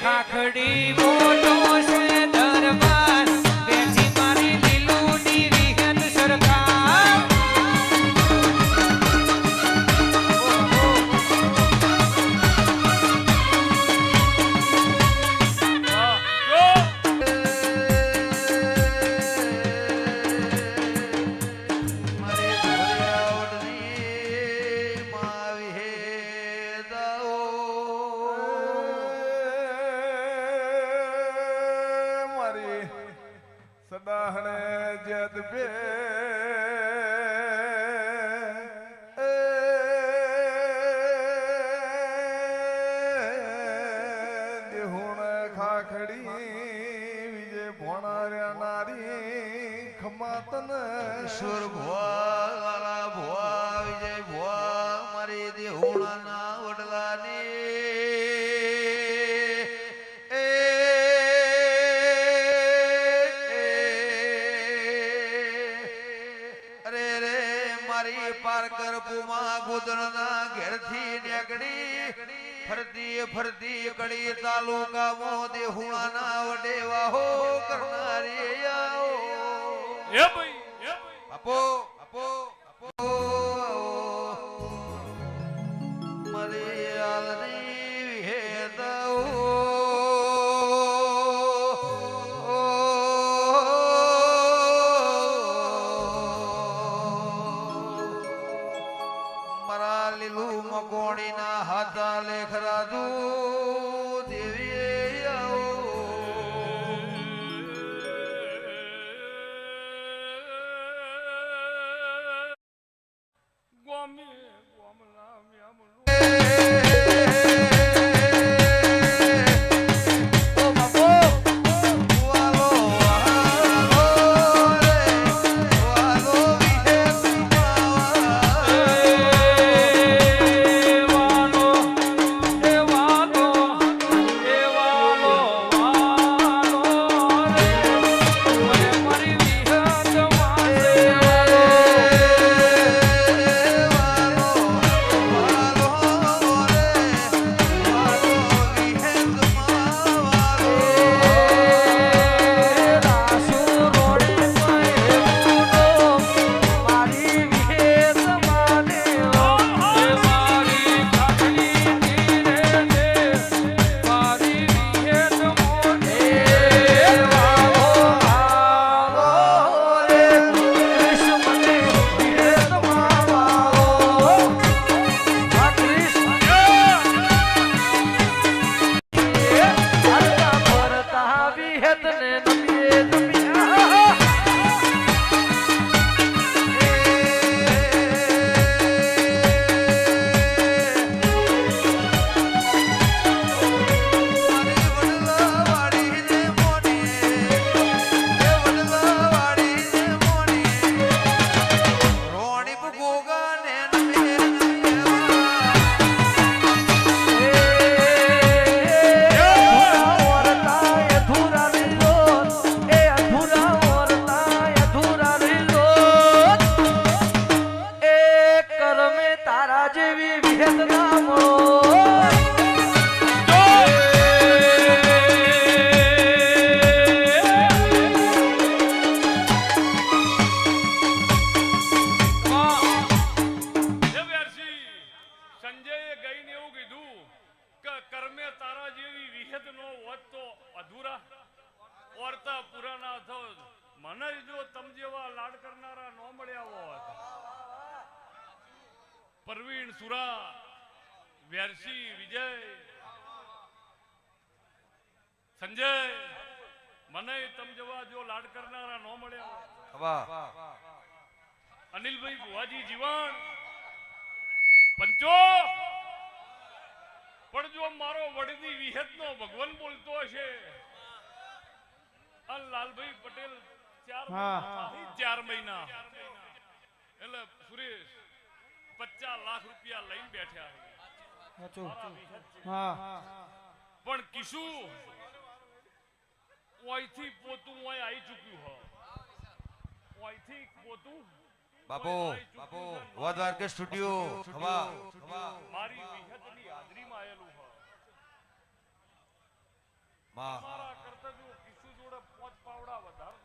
ખાખડી મોટો છે દરબાર બેઠી મારી લીલુની વિહત સરકાર સદાહણે જદ બે દેહુણ ખાખડી વિજય ભોણાર્યા નારી ખમાતન સુર ભોવા લાલા ભોવા વિજય ભોવા મારી દેહુણાના વડલાની પારકર પુમા ગોદણના ઘેરથી નેકડી ફરતી ફરતી કડી તાલુકામાં દેહુણાના વડેવા હો કરનારી આવો એ ભાઈ આપો આપો આપો મારી આલની વિહેતાઓ મકોણીના હાથા લેખરાજુ દેવી આવો ગોમી ગોમલા મ્યામલો મને જો તમ જેવા લાડ કરનારા નો મળ્યા હોત પરવીણ સુરા વ્યારસી વિજય સંજય મને તમ જેવા જો લાડ કરનારા નો મળ્યા અનિલભાઈ બુવાજી જીવન પંચો પણ જો મારો વડની વિહેત નો ભગવાન બોલતો હશે લાલભાઈ પટેલ 4 મહિના એટલે સુરેશ 50 લાખ રૂપિયા લઈને બેઠા પણ કિશુ ઓયથી પોતું ઓય આવી ચૂક્યું હો ઓયથી પોતું બાપુ બાપુ વોદ્વાર કે સ્ટુડિયો ખવા મારી વિહતની હાજરીમાં આયેલું હો માં તમારા કરતા જો કિશુ જોડે 5 પાવડા વધારે